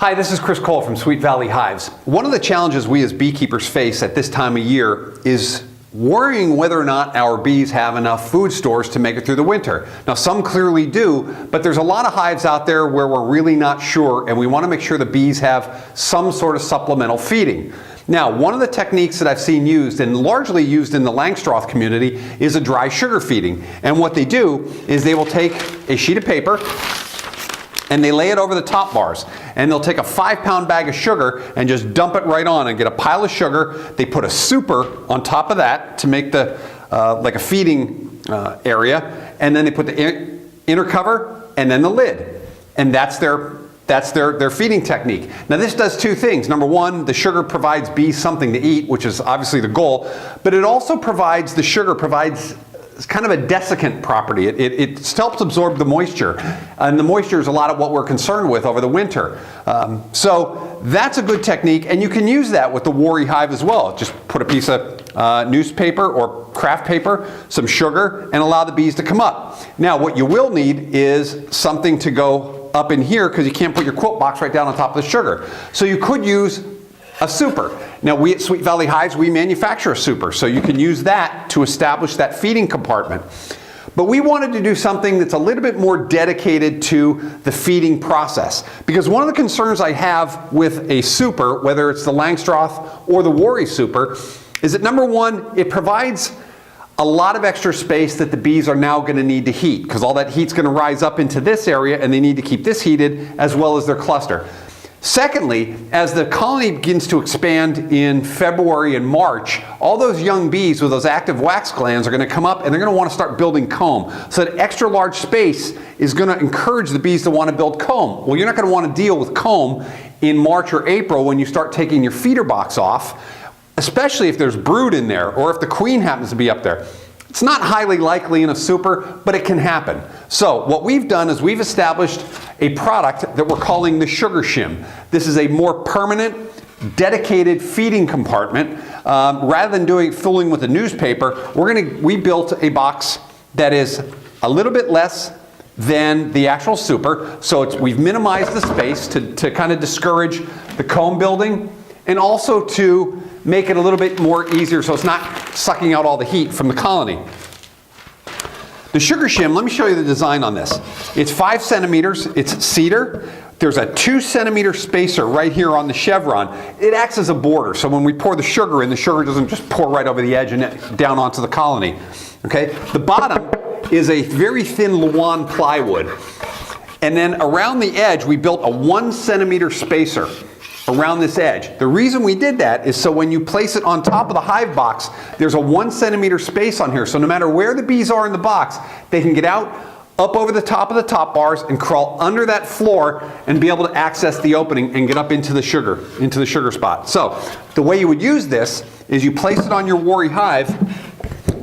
Hi, this is Chris Cole from Sweet Valley Hives. One of the challenges we as beekeepers face at this time of year is worrying whether or not our bees have enough food stores to make it through the winter. Now, some clearly do, but there's a lot of hives out there where we're really not sure, and we want to make sure the bees have some sort of supplemental feeding. Now, one of the techniques that I've seen used, and largely used in the Langstroth community, is a dry sugar feeding. And what they do is they will take a sheet of paper and they lay it over the top bars. And they'll take a 5-pound bag of sugar and just dump it right on and get a pile of sugar. They put a super on top of that to make the like a feeding area. And then they put the inner cover and then the lid. And that's their feeding technique. Now this does two things. Number one, the sugar provides bees something to eat, which is obviously the goal, but it also provides, the sugar provides kind of a desiccant property. It helps absorb the moisture, and the moisture is a lot of what we're concerned with over the winter. So that's a good technique, and you can use that with the Worry hive as well. Just put a piece of newspaper or craft paper, some sugar, and allow the bees to come up. Now what you will need is something to go up in here, because you can't put your quilt box right down on top of the sugar. So you could use a super. Now we at Sweet Valley Hives, we manufacture a super, so you can use that to establish that feeding compartment. But we wanted to do something that's a little bit more dedicated to the feeding process. Because one of the concerns I have with a super, whether it's the Langstroth or the Worry super, is that number one, it provides a lot of extra space that the bees are now going to need to heat, because all that heat's going to rise up into this area and they need to keep this heated as well as their cluster. Secondly, as the colony begins to expand in February and March, all those young bees with those active wax glands are going to come up and they're going to want to start building comb. So that extra large space is going to encourage the bees to want to build comb. Well, you're not going to want to deal with comb in March or April when you start taking your feeder box off, especially if there's brood in there or if the queen happens to be up there. It's not highly likely in a super, but it can happen. So what we've done is we've established a product that we're calling the Sugar Shim. This is a more permanent, dedicated feeding compartment. Rather than fooling with a newspaper, we built a box that is a little bit less than the actual super. So we've minimized the space to kind of discourage the comb building, and also to make it a little bit more easier so it's not sucking out all the heat from the colony. The Sugar Shim, let me show you the design on this. It's 5 centimeters, it's cedar. There's a 2-centimeter spacer right here on the chevron. It acts as a border, so when we pour the sugar in, the sugar doesn't just pour right over the edge and down onto the colony. Okay? The bottom is a very thin Luan plywood. And then around the edge, we built a 1-centimeter spacer around this edge. The reason we did that is so when you place it on top of the hive box, there's a 1-centimeter space on here. So no matter where the bees are in the box, they can get out, up over the top of the top bars and crawl under that floor and be able to access the opening and get up into the sugar spot. So the way you would use this is you place it on your Worry hive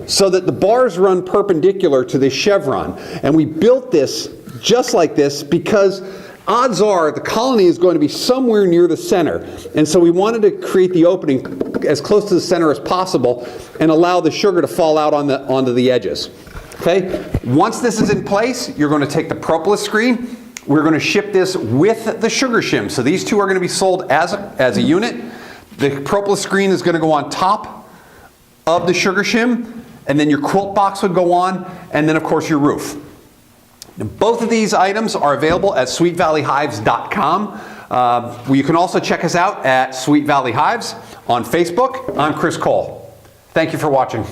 so that the bars run perpendicular to this chevron. And we built this just like this because odds are the colony is going to be somewhere near the center. And so we wanted to create the opening as close to the center as possible and allow the sugar to fall out onto the edges. Okay? Once this is in place, you're going to take the propolis screen. We're going to ship this with the Sugar Shim. So these two are going to be sold as a unit. The propolis screen is going to go on top of the Sugar Shim, and then your quilt box would go on, and then of course your roof. Both of these items are available at sweetvalleyhives.com. You can also check us out at Sweet Valley Hives on Facebook. I'm Chris Cole. Thank you for watching.